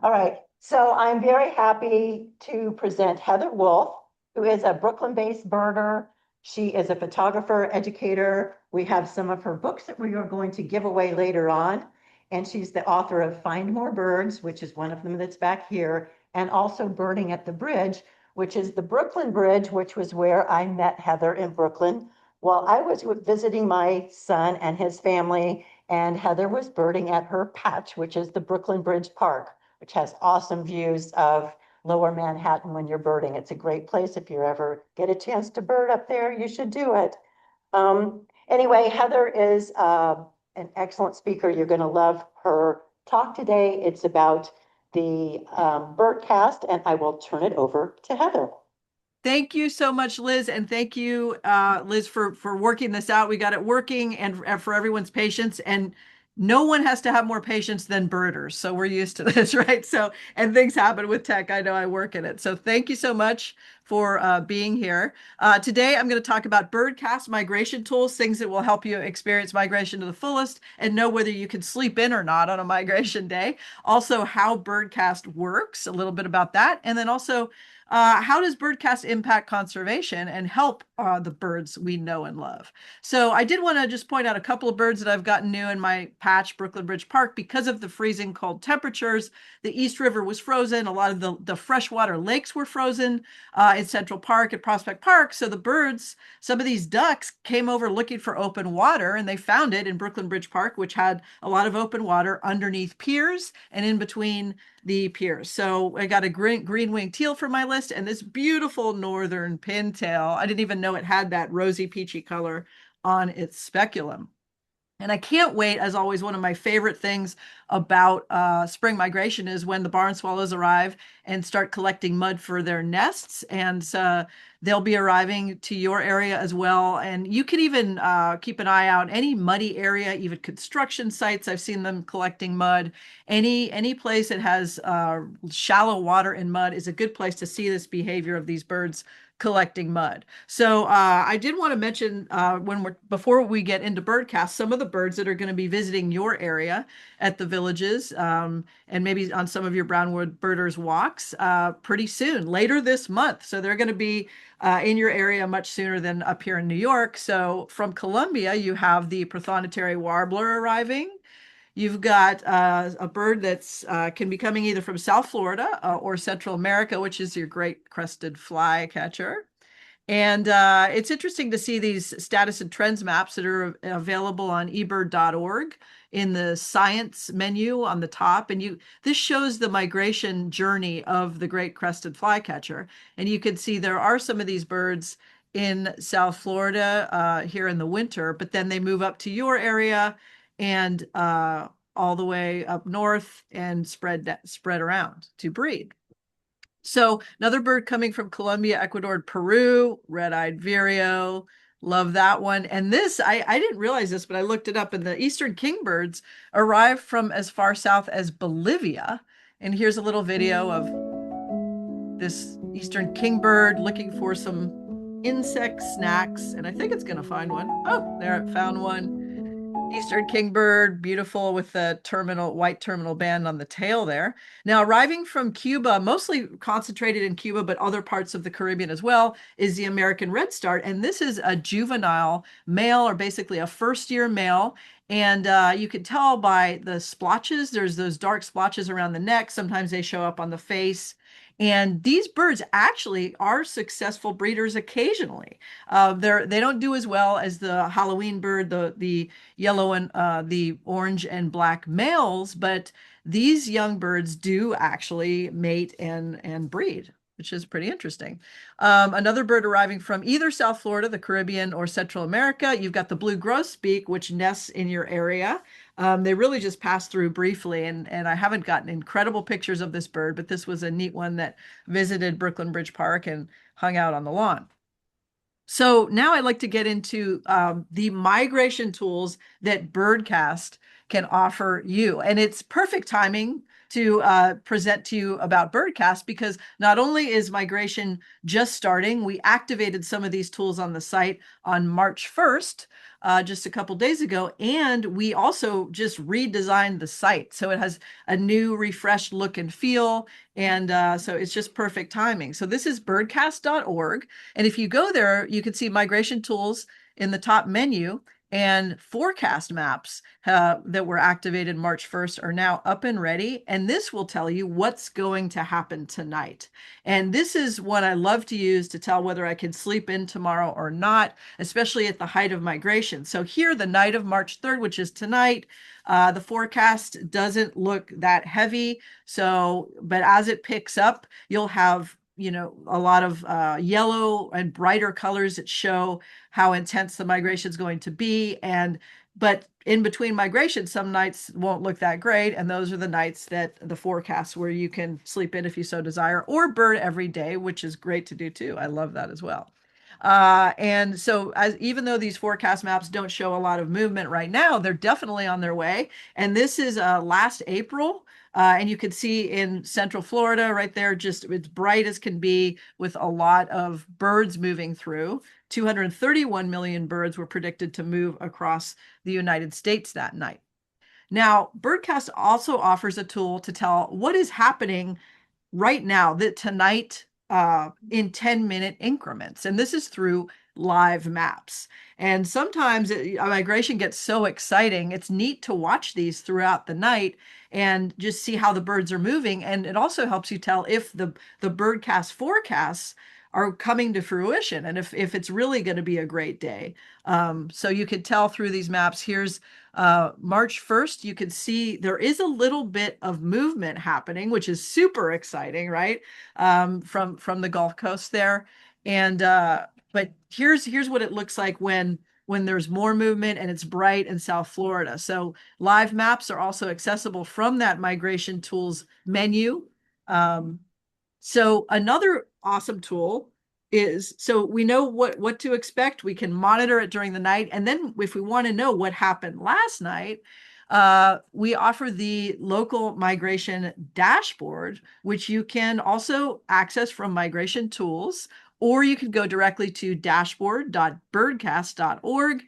All right. So I'm very happy to present Heather Wolf, who is a Brooklyn-based birder. She is a photographer, educator. We have some of her books that we are going to give away later on. And she's the author of Find More Birds, which is one of them that's back here, and also Birding at the Bridge, which is the Brooklyn Bridge, which was where I met Heather in Brooklyn while I was visiting my son and his family, and Heather was birding at her patch, which is the Brooklyn Bridge Park, which has awesome views of lower Manhattan when you're birding. It's a great place. If you ever get a chance to bird up there, you should do it. Anyway, Heather is an excellent speaker. You're going to love her talk today. It's about the Birdcast, and I will turn it over to Heather. Thank you so much, Liz, and thank you, Liz, for working this out. We got it working, and for everyone's patience. And no one has to have more patience than birders, so we're used to this, right? So, and things happen with tech. I know I work in it. So, thank you so much for being here. Today, I'm going to talk about Birdcast migration tools, things that will help you experience migration to the fullest and know whether you can sleep in or not on a migration day. Also, how Birdcast works, a little bit about that, and then also how does Birdcast impact conservation and help the birds we know and love? So I did want to just point out a couple of birds that I've gotten new in my patch, Brooklyn Bridge Park, because of the freezing cold temperatures. The East River was frozen. A lot of the freshwater lakes were frozen in Central Park at Prospect Park. So the birds, some of these ducks came over looking for open water, and they found it in Brooklyn Bridge Park, which had a lot of open water underneath piers and in between the piers. So I got a green-winged teal for my list and this beautiful northern pintail. I didn't even know it had that rosy peachy color on its speculum. And I can't wait, as always, one of my favorite things about spring migration is when the barn swallows arrive and start collecting mud for their nests. And they'll be arriving to your area as well. And you can even keep an eye out, any muddy area, even construction sites. I've seen them collecting mud. Any place that has shallow water and mud is a good place to see this behavior of these birds collecting mud. So I did want to mention before we get into Birdcast, some of the birds that are going to be visiting your area at the villages and maybe on some of your Brownwood birders walks pretty soon, later this month. So they're going to be in your area much sooner than up here in New York. So from Columbia, you have the Prothonotary warbler arriving. You've got a bird that's can be coming either from South Florida or Central America, which is your great crested flycatcher. And it's interesting to see these status and trends maps that are available on eBird.org in the science menu on the top. And this shows the migration journey of the great crested flycatcher. And you can see there are some of these birds in South Florida here in the winter, but then they move up to your area and all the way up north and spread around to breed. So another bird coming from Colombia, Ecuador, Peru, red-eyed vireo. Love that one. And this, I didn't realize this, but I looked it up, and the eastern kingbirds arrive from as far south as Bolivia. And here's a little video of this eastern kingbird looking for some insect snacks. And I think it's going to find one. Oh, there it found one. Eastern kingbird, beautiful with the white terminal band on the tail there. Now, arriving from Cuba, mostly concentrated in Cuba, but other parts of the Caribbean as well, is the American redstart. And this is a juvenile male, or basically a first-year male. And you can tell by the splotches. There's those dark splotches around the neck. Sometimes they show up on the face. And these birds actually are successful breeders occasionally. They don't do as well as the Halloween bird, the yellow and the orange and black males, but these young birds do actually mate and breed, which is pretty interesting. Another bird arriving from either South Florida, the Caribbean, or Central America, you've got the blue grosbeak, which nests in your area. They really just passed through briefly, and I haven't gotten incredible pictures of this bird, but this was a neat one that visited Brooklyn Bridge Park and hung out on the lawn. So now I'd like to get into the migration tools that Birdcast can offer you. And it's perfect timing to present to you about Birdcast, because not only is migration just starting, we activated some of these tools on the site on March 1st, just a couple days ago, and we also just redesigned the site. So it has a new refreshed look and feel, and so it's just perfect timing. So this is birdcast.org, and if you go there, you can see migration tools in the top menu, and forecast maps that were activated March 1st are now up and ready. And this will tell you what's going to happen tonight. And this is what I love to use to tell whether I can sleep in tomorrow or not, especially at the height of migration. So here, the night of March 3rd, which is tonight, the forecast doesn't look that heavy. So, but as it picks up, you'll have a lot of yellow and brighter colors that show how intense the migration is going to be. But in between migration, some nights won't look that great. And those are the nights that the forecasts where you can sleep in if you so desire, or bird every day, which is great to do too. I love that as well. And so even though these forecast maps don't show a lot of movement right now, they're definitely on their way. And this is last April. And you can see in Central Florida right there, just it's bright as can be with a lot of birds moving through. 231 million birds were predicted to move across the United States that night. Now, Birdcast also offers a tool to tell what is happening right now, that tonight, in 10-minute increments. And this is through live maps. And sometimes migration gets so exciting. It's neat to watch these throughout the night and just see how the birds are moving. And it also helps you tell if the Birdcast forecasts are coming to fruition and if it's really going to be a great day. So you can tell through these maps. Here's March 1st. You can see there is a little bit of movement happening, which is super exciting, right? From the Gulf Coast there. And but here's what it looks like when there's more movement and it's bright in South Florida. So live maps are also accessible from that migration tools menu. So another awesome tool is, so we know what to expect. We can monitor it during the night. And then if we want to know what happened last night, we offer the local migration dashboard, which you can also access from migration tools, or you can go directly to dashboard.birdcast.org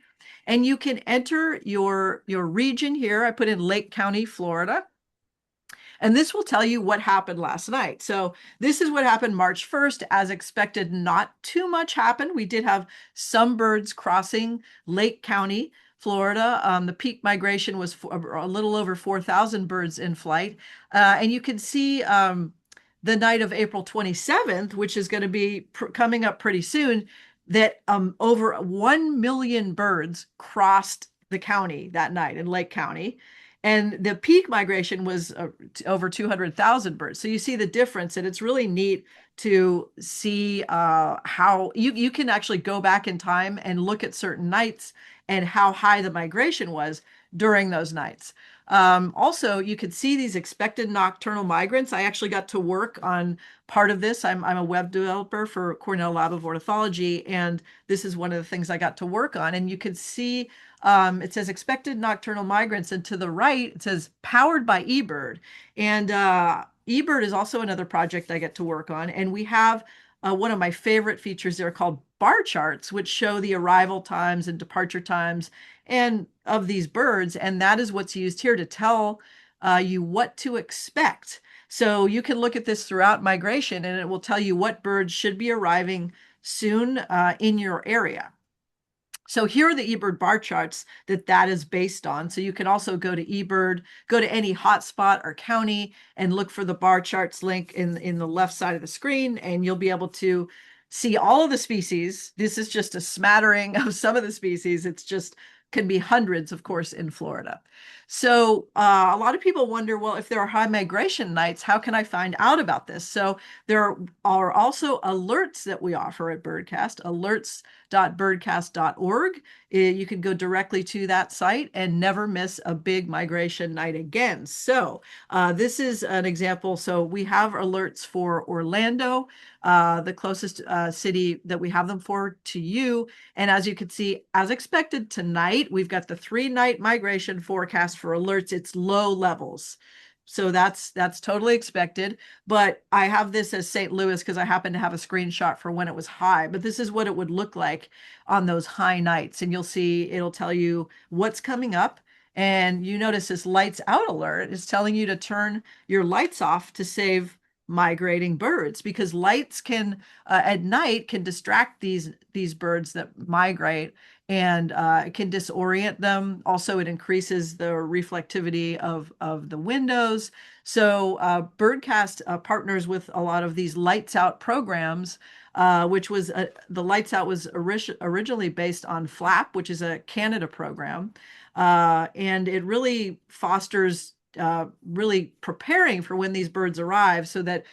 and you can enter your region here. I put in Lake County, Florida. And this will tell you what happened last night. So this is what happened March 1st. As expected, not too much happened. We did have some birds crossing Lake County, Florida. The peak migration was a little over 4,000 birds in flight. And you can see the night of April 27th, which is going to be coming up pretty soon, that over 1 million birds crossed the county that night in Lake County. And the peak migration was over 200,000 birds. So you see the difference, and it's really neat to see how you can actually go back in time and look at certain nights and how high the migration was during those nights. Also, you could see these expected nocturnal migrants. I actually got to work on part of this. I'm a web developer for Cornell Lab of Ornithology, and this is one of the things I got to work on. And you could see it says expected nocturnal migrants, and to the right, it says powered by eBird. And eBird is also another project I get to work on. And we have one of my favorite features there called bar charts, which show the arrival times and departure times and of these birds. And that is what's used here to tell you what to expect. So you can look at this throughout migration, and it will tell you what birds should be arriving soon in your area. So here are the eBird bar charts that is based on. So you can also go to eBird, go to any hotspot or county and look for the bar charts link in the left side of the screen, and you'll be able to see all of the species. This is just a smattering of some of the species. It's just can be hundreds, of course, in Florida. So a lot of people wonder, well, if there are high migration nights, how can I find out about this? So there are also alerts that we offer at Birdcast, alerts www.birdcast.org. You can go directly to that site and never miss a big migration night again. So this is an example. So we have alerts for Orlando, the closest city that we have them for to you. And as you can see, as expected tonight, we've got the 3-night migration forecast for alerts. It's low levels. So that's totally expected. But I have this as St. Louis because I happen to have a screenshot for when it was high. But this is what it would look like on those high nights. And you'll see it'll tell you what's coming up. And you notice this lights out alert is telling you to turn your lights off to save migrating birds, because lights can at night can distract these birds that migrate, and it can disorient them. Also, it increases the reflectivity of the windows. So Birdcast partners with a lot of these lights out programs, which was the lights out was originally based on FLAP, which is a Canada program. And it really fosters really preparing for when these birds arrive so that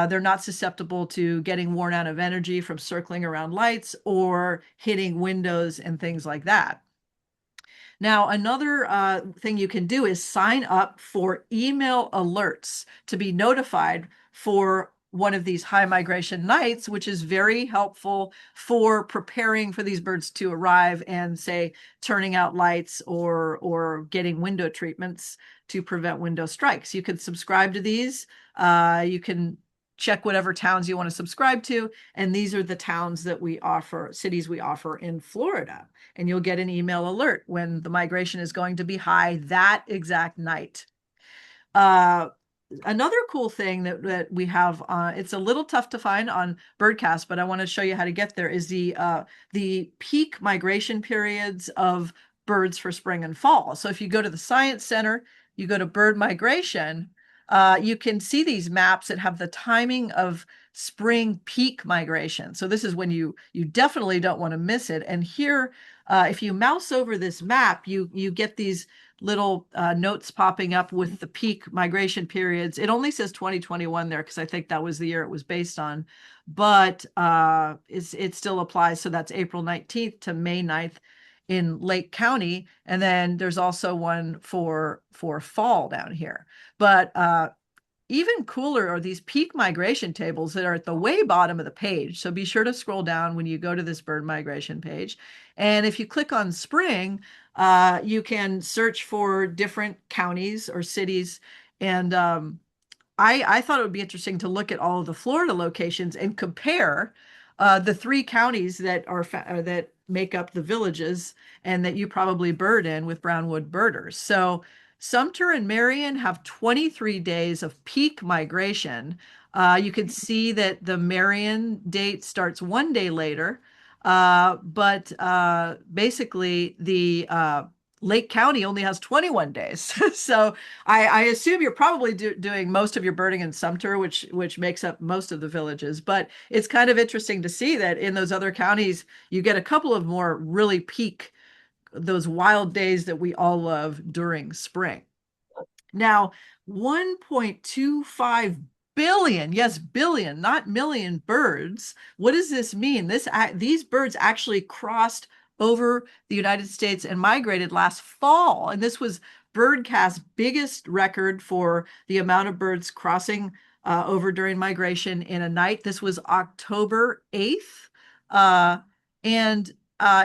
they're not susceptible to getting worn out of energy from circling around lights or hitting windows and things like that. Now, another thing you can do is sign up for email alerts to be notified for one of these high migration nights, which is very helpful for preparing for these birds to arrive and, say, turning out lights or getting window treatments to prevent window strikes. You can subscribe to these. You can check whatever towns you want to subscribe to. And these are the towns that we offer, cities we offer in Florida. And you'll get an email alert when the migration is going to be high that exact night. Another cool thing that we have, it's a little tough to find on Birdcast, but I want to show you how to get there, is the peak migration periods of birds for spring and fall. So if you go to the Science Center, you go to bird migration, you can see these maps that have the timing of spring peak migration. So this is when you definitely don't want to miss it. And here, if you mouse over this map, you get these little notes popping up with the peak migration periods. It only says 2021 there because I think that was the year it was based on, but it still applies. So that's April 19th to May 9th in Lake County. And then there's also one for fall down here. But even cooler are these peak migration tables that are at the way bottom of the page. So be sure to scroll down when you go to this bird migration page. And if you click on spring, you can search for different counties or cities. And I thought it would be interesting to look at all of the Florida locations and compare the 3 counties that are that make up the villages and that you probably bird in with brownwood birders. So Sumter and Marion have 23 days of peak migration. You can see that the Marion date starts 1 day later, but basically the Lake County only has 21 days. So I assume you're probably doing most of your birding in Sumter, which makes up most of the villages. But it's kind of interesting to see that in those other counties, you get a couple of more really peak, those wild days that we all love during spring. Now, 1.25 billion, yes, billion, not million birds. What does this mean? These birds actually crossed over the United States and migrated last fall. And this was Birdcast's biggest record for the amount of birds crossing over during migration in a night. This was October 8th. And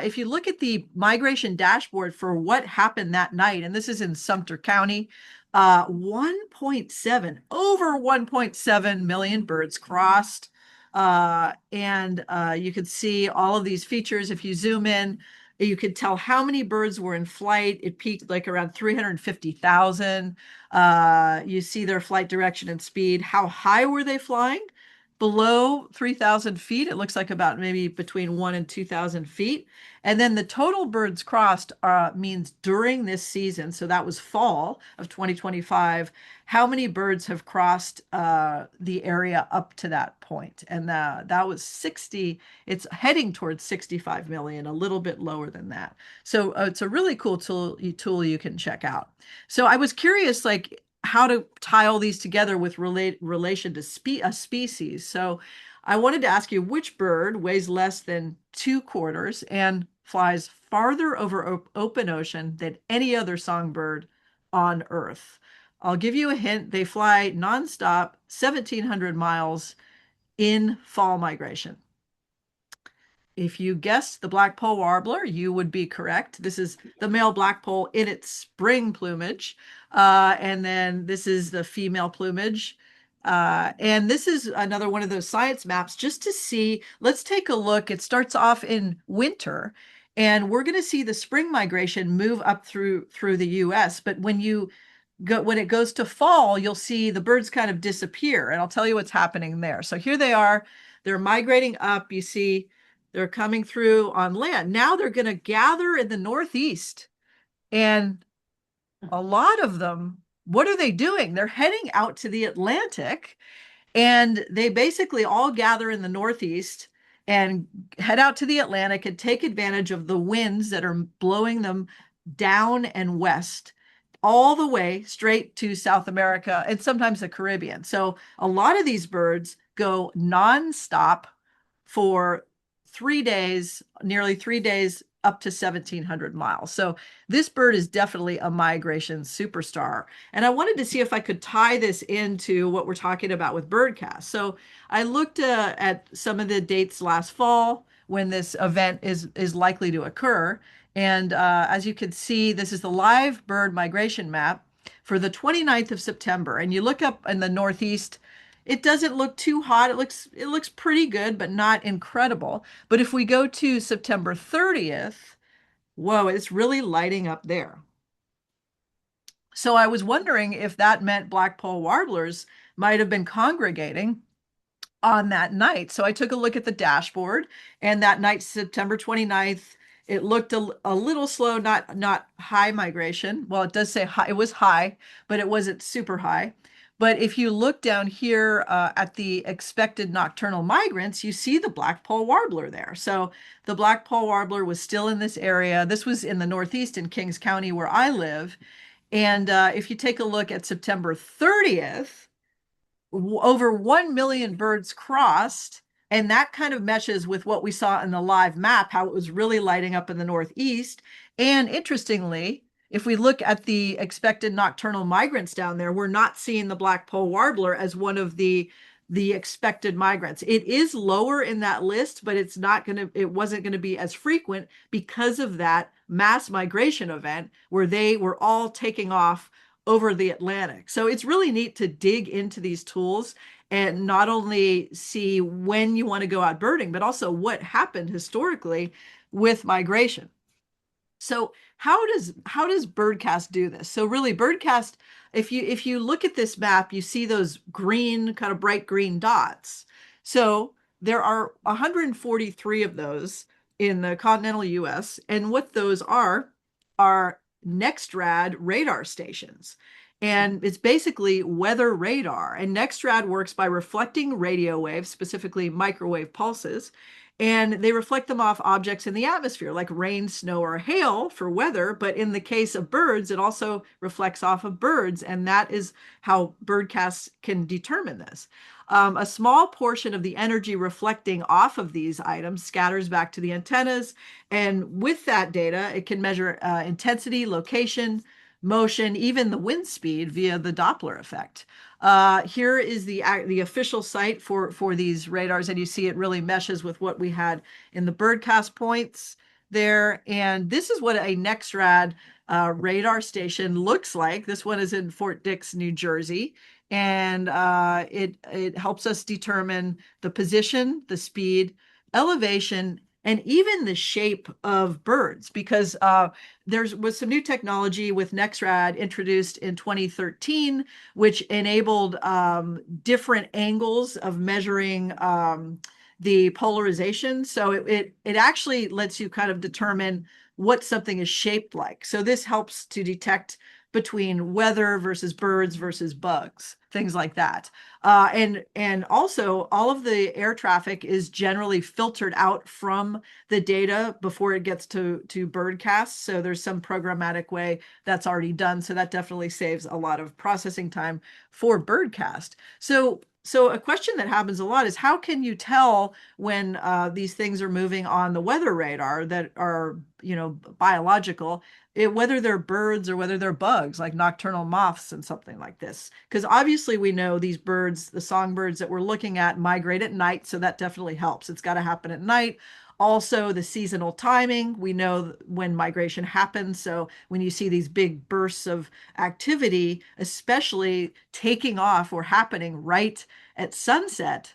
if you look at the migration dashboard for what happened that night, and this is in Sumter County, 1.7, over 1.7 million birds crossed. And you could see all of these features. If you zoom in, you could tell how many birds were in flight. It peaked like around 350,000. You see their flight direction and speed. How high were they flying? Below 3,000 feet. It looks like about maybe between 1,000 and 2,000 feet. And then the total birds crossed means during this season, so that was fall of 2025, how many birds have crossed the area up to that point. And that was 60, it's heading towards 65 million, a little bit lower than that. So it's a really cool tool you can check out. So I was curious, like, how to tie all these together with relation to a species. So I wanted to ask you which bird weighs less than 2/4 and flies farther over open ocean than any other songbird on Earth. I'll give you a hint. They fly nonstop 1,700 miles in fall migration. If you guessed the blackpoll warbler, you would be correct. This is the male blackpoll in its spring plumage. And then this is the female plumage. And this is another one of those science maps just to see. Let's take a look. It starts off in winter, and we're going to see the spring migration move up through the US. But when it goes to fall, you'll see the birds kind of disappear, and I'll tell you what's happening there. So here they are. They're migrating up. You see they're coming through on land. Now they're going to gather in the Northeast. And a lot of them, what are they doing? They're heading out to the Atlantic, and they basically all gather in the Northeast and head out to the Atlantic and take advantage of the winds that are blowing them down and west all the way straight to South America and sometimes the Caribbean. So a lot of these birds go nonstop for 3 days, nearly 3 days, up to 1,700 miles. So this bird is definitely a migration superstar. And I wanted to see if I could tie this into what we're talking about with Birdcast. So I looked at some of the dates last fall when this event is likely to occur. And as you can see, this is the live bird migration map for the 29th of September. And you look up in the Northeast, it doesn't look too hot. It looks pretty good, but not incredible. But if we go to September 30th, whoa, it's really lighting up there. So I was wondering if that meant blackpoll warblers might have been congregating on that night. So I took a look at the dashboard, and that night, September 29th, it looked a little slow, not high migration. Well, it does say high, it was high, but it wasn't super high. But if you look down here at the expected nocturnal migrants, you see the blackpoll warbler there. So the blackpoll warbler was still in this area. This was in the Northeast in Kings County where I live. And if you take a look at September 30th, over 1 million birds crossed. And that kind of meshes with what we saw in the live map, how it was really lighting up in the Northeast. And interestingly, if we look at the expected nocturnal migrants down there, we're not seeing the blackpoll warbler as one of the expected migrants. It is lower in that list, but it wasn't going to be as frequent because of that mass migration event where they were all taking off over the Atlantic. So it's really neat to dig into these tools and not only see when you want to go out birding, but also what happened historically with migration. So how does Birdcast do this? So really, Birdcast, if you look at this map, you see those green, kind of bright green dots. So there are 143 of those in the continental US, and what those are NextRad radar stations. And it's basically weather radar. And NextRad works by reflecting radio waves, specifically microwave pulses, and they reflect them off objects in the atmosphere, like rain, snow, or hail for weather. But in the case of birds, it also reflects off of birds. And that is how Birdcasts can determine this. A small portion of the energy reflecting off of these items scatters back to the antennas. And with that data, it can measure intensity, location, motion, even the wind speed via the Doppler effect. Here is the official site for these radars, and you see it really meshes with what we had in the Birdcast points there. And this is what a NextRad radar station looks like. This one is in Fort Dix, New Jersey, and it helps us determine the position, the speed, elevation, and even the shape of birds, because there was some new technology with NextRad introduced in 2013, which enabled different angles of measuring the polarization. So it actually lets you kind of determine what something is shaped like. So this helps to detect between weather versus birds versus bugs, things like that. And also all of the air traffic is generally filtered out from the data before it gets to Birdcast. So there's some programmatic way that's already done. So that definitely saves a lot of processing time for Birdcast. So So a question that happens a lot is how can you tell when these things are moving on the weather radar that are, biological, whether they're birds or whether they're bugs like nocturnal moths and something like this? Because obviously we know these birds, the songbirds that we're looking at, migrate at night, so that definitely helps. It's got to happen at night. Also, the seasonal timing, we know when migration happens. So when you see these big bursts of activity, especially taking off or happening right at sunset,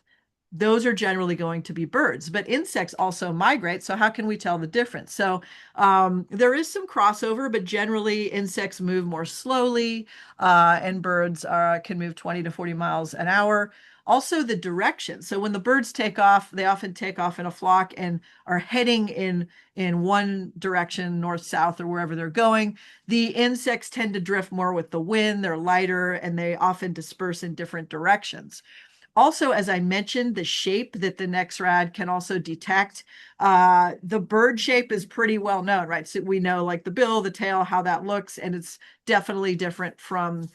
those are generally going to be birds, but insects also migrate. So how can we tell the difference? So there is some crossover, but generally insects move more slowly, and birds can move 20 to 40 miles an hour. Also, the direction. So when the birds take off, they often take off in a flock and are heading in one direction, north, south, or wherever they're going. The insects tend to drift more with the wind. They're lighter and they often disperse in different directions. Also, as I mentioned, the shape that the NexRad can also detect, the bird shape is pretty well known, right? So we know like the bill, the tail, how that looks, and it's definitely different from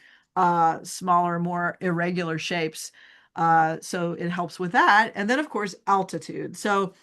smaller, more irregular shapes. So it helps with that. And then, of course, altitude. So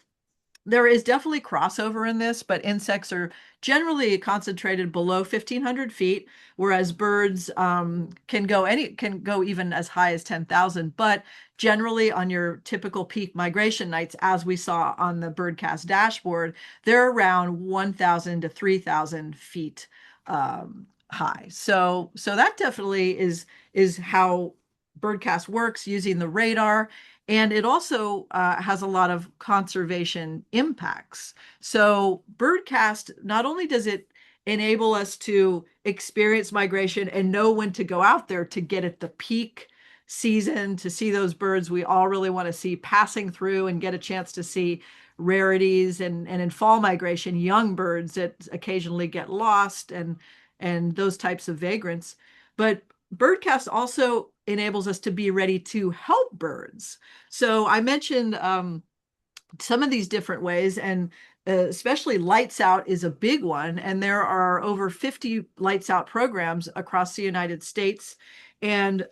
there is definitely crossover in this, but insects are generally concentrated below 1,500 feet, whereas birds can go even as high as 10,000. But generally, on your typical peak migration nights, as we saw on the Birdcast dashboard, they're around 1,000 to 3,000 feet high. So that definitely is how Birdcast works using the radar. And it also has a lot of conservation impacts. So Birdcast, not only does it enable us to experience migration and know when to go out there to get at the peak season to see those birds we all really want to see passing through and get a chance to see rarities and in fall migration, young birds that occasionally get lost and those types of vagrants. But Birdcast also enables us to be ready to help birds. So I mentioned some of these different ways, and especially lights out is a big one. And there are over 50 lights out programs across the United States, and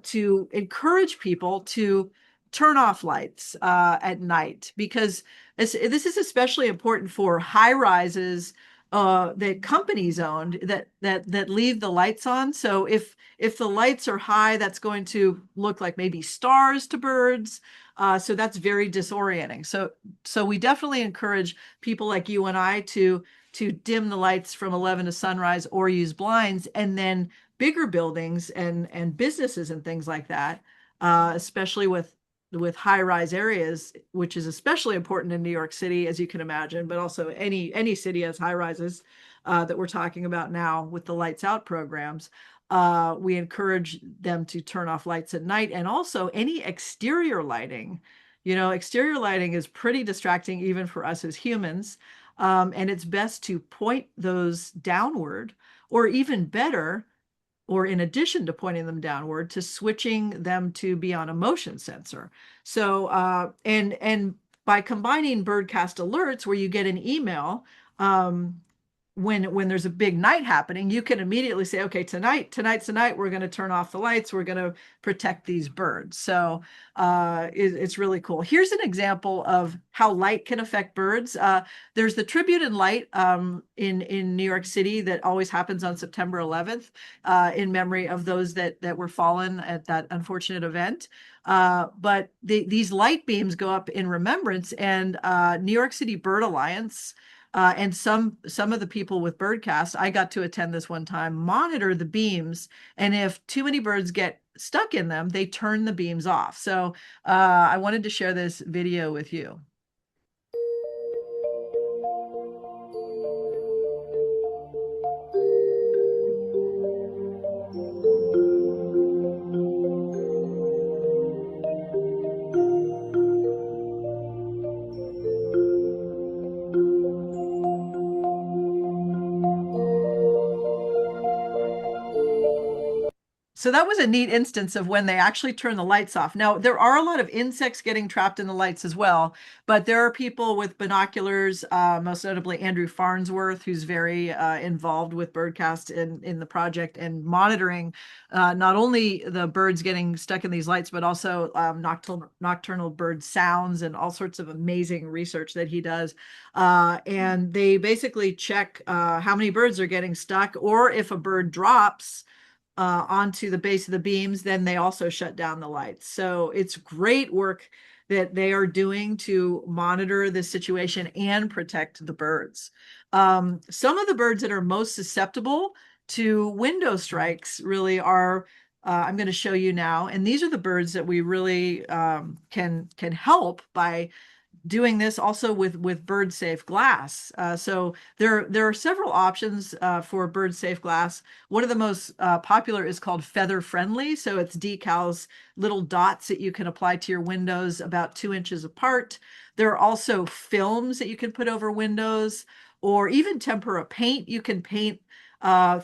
to encourage people to turn off lights at night, because this is especially important for high rises that companies owned that leave the lights on. So if the lights are high, that's going to look like maybe stars to birds. So that's very disorienting. So we definitely encourage people like you and I to dim the lights from 11 to sunrise or use blinds. And then bigger buildings and businesses and things like that, especially with high-rise areas, which is especially important in New York City, as you can imagine, but also any city has high rises that we're talking about now with the lights out programs. We encourage them to turn off lights at night, and also any exterior lighting. Exterior lighting is pretty distracting even for us as humans. And it's best to point those downward, or even better, or in addition to pointing them downward, to switching them to be on a motion sensor. So, and by combining Birdcast alerts, where you get an email when there's a big night happening, you can immediately say, okay, tonight's the night, we're going to turn off the lights, we're going to protect these birds. So it's really cool. Here's an example of how light can affect birds. There's the Tribute in Light in New York City that always happens on September 11th in memory of those that were fallen at that unfortunate event. But these light beams go up in remembrance, and New York City Bird Alliance and some of the people with Birdcast, I got to attend this one time, monitor the beams, and if too many birds get stuck in them, they turn the beams off. So I wanted to share this video with you. So that was a neat instance of when they actually turn the lights off. Now, there are a lot of insects getting trapped in the lights as well, but there are people with binoculars, most notably Andrew Farnsworth, who's very involved with Birdcast in the project and monitoring not only the birds getting stuck in these lights, but also nocturnal bird sounds and all sorts of amazing research that he does. And they basically check how many birds are getting stuck, or if a bird drops onto the base of the beams, then they also shut down the lights. So it's great work that they are doing to monitor this situation and protect the birds. Some of the birds that are most susceptible to window strikes really are, I'm going to show you now, and these are the birds that we really can help by doing this also with bird safe glass. So there are several options for bird safe glass. One of the most popular is called feather friendly. So it's decals, little dots that you can apply to your windows about 2 inches apart. There are also films that you can put over windows, or even tempera paint. You can paint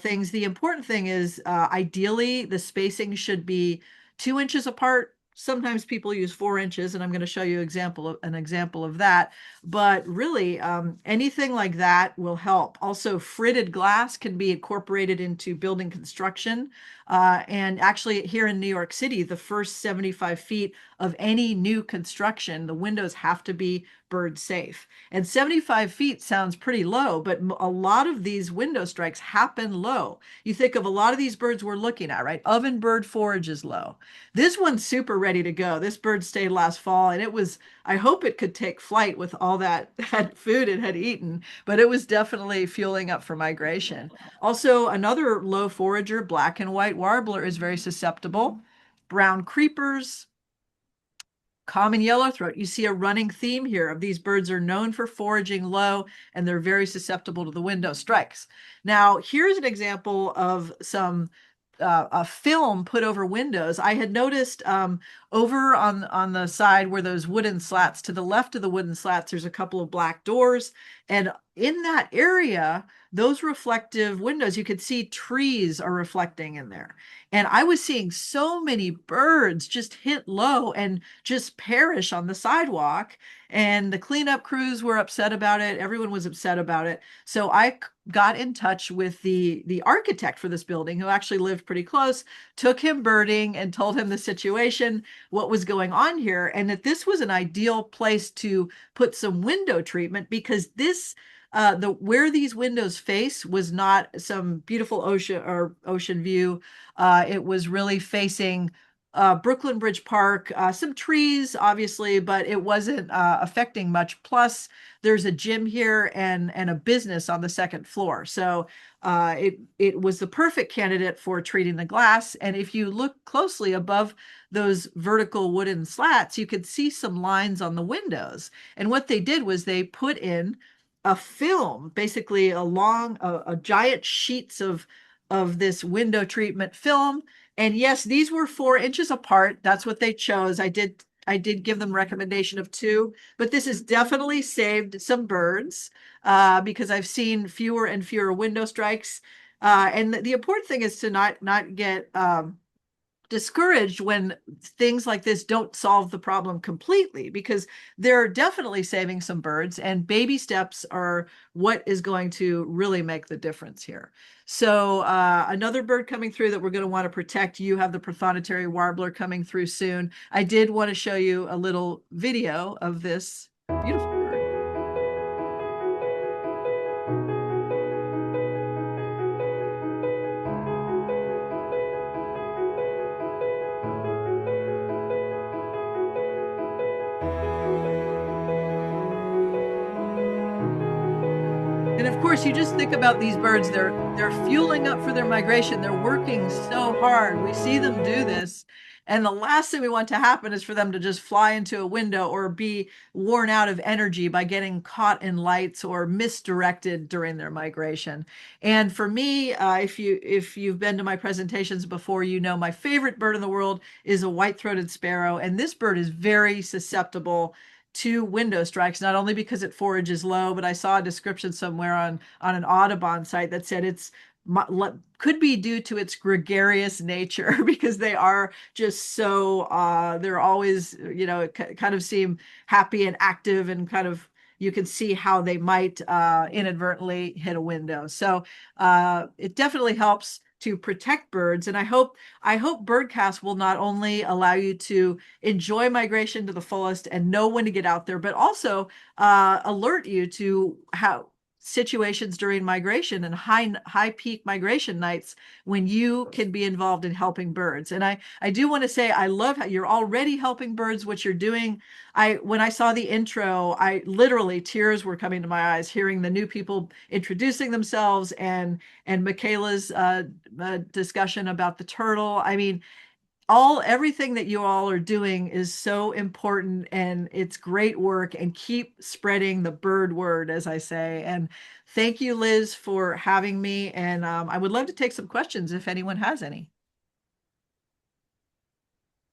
things. The important thing is ideally the spacing should be 2 inches apart. Sometimes people use 4 inches, and I'm going to show you an example of that. But really, anything like that will help. Also, fritted glass can be incorporated into building construction. And actually, here in New York City, the first 75 feet of any new construction, the windows have to be bird safe. And 75 feet sounds pretty low, but a lot of these window strikes happen low. You think of a lot of these birds we're looking at, right? Ovenbird forage is low. This one's super ready to go. This bird stayed last fall, and it was, I hope it could take flight with all that food it had eaten, but it was definitely fueling up for migration. Also, another low forager, black and white warbler, is very susceptible. Brown creepers, common yellowthroat. You see a running theme here of these birds are known for foraging low, and they're very susceptible to the window strikes. Now, here's an example of some a film put over windows. I had noticed over on the side where those wooden slats, to the left of the wooden slats, there's a couple of black doors. And in that area, those reflective windows, you could see trees are reflecting in there. And I was seeing so many birds just hit low and just perish on the sidewalk. And the cleanup crews were upset about it. Everyone was upset about it. So I got in touch with the architect for this building, who actually lived pretty close, took him birding and told him the situation, what was going on here, and that this was an ideal place to put some window treatment, because this where these windows face was not some beautiful ocean view. It was really facing Brooklyn Bridge Park, some trees, obviously, but it wasn't affecting much. Plus, there's a gym here and a business on the second floor. So it was the perfect candidate for treating the glass. And if you look closely above those vertical wooden slats, you could see some lines on the windows. And what they did was they put in a film, basically a giant sheets of this window treatment film. And yes, these were 4 inches apart. That's what they chose. I did give them recommendation of 2, but this has definitely saved some birds because I've seen fewer and fewer window strikes. And the important thing is to not get discouraged when things like this don't solve the problem completely, because they're definitely saving some birds, and baby steps are what is going to really make the difference here. So another bird coming through that we're going to want to protect, you have the prothonotary warbler coming through soon. I did want to show you a little video of this beautiful bird. And of course, you just think about these birds, they're fueling up for their migration. They're working so hard. We see them do this. And the last thing we want to happen is for them to just fly into a window or be worn out of energy by getting caught in lights or misdirected during their migration. And for me, if you've been to my presentations before, you know my favorite bird in the world is a white-throated sparrow. And this bird is very susceptible to window strikes, not only because it forages low, but I saw a description somewhere on an Audubon site that said it's could be due to its gregarious nature because they are just so they're always, kind of seem happy and active, and kind of you can see how they might inadvertently hit a window. So it definitely helps to protect birds. And I hope Birdcast will not only allow you to enjoy migration to the fullest and know when to get out there, but also alert you to how situations during migration and high peak migration nights when you can be involved in helping birds. And I do want to say I love how you're already helping birds, what you're doing. When I saw the intro, I literally tears were coming to my eyes hearing the new people introducing themselves, and Michaela's discussion about the turtle. I mean, everything that you all are doing is so important, and it's great work, and keep spreading the bird word, as I say. And thank you, Liz, for having me. And I would love to take some questions if anyone has any.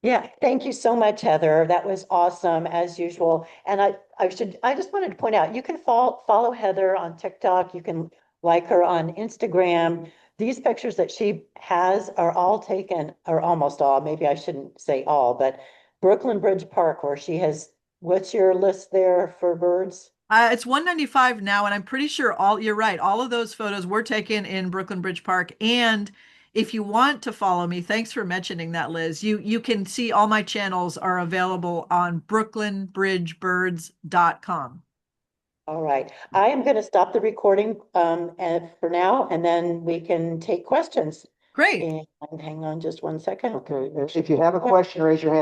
Yeah, thank you so much, Heather. That was awesome as usual. And I just wanted to point out, you can follow Heather on TikTok. You can like her on Instagram. These pictures that she has are all taken, or almost all, maybe I shouldn't say all, but Brooklyn Bridge Park, where she has, what's your list there for birds? It's 195 now, and I'm pretty sure you're right. All of those photos were taken in Brooklyn Bridge Park. And if you want to follow me, thanks for mentioning that, Liz. You can see all my channels are available on brooklynbridgebirds.com. All right. I am going to stop the recording and for now, and then we can take questions. Great. And hang on just one second. Okay, if you have a question, raise your hand.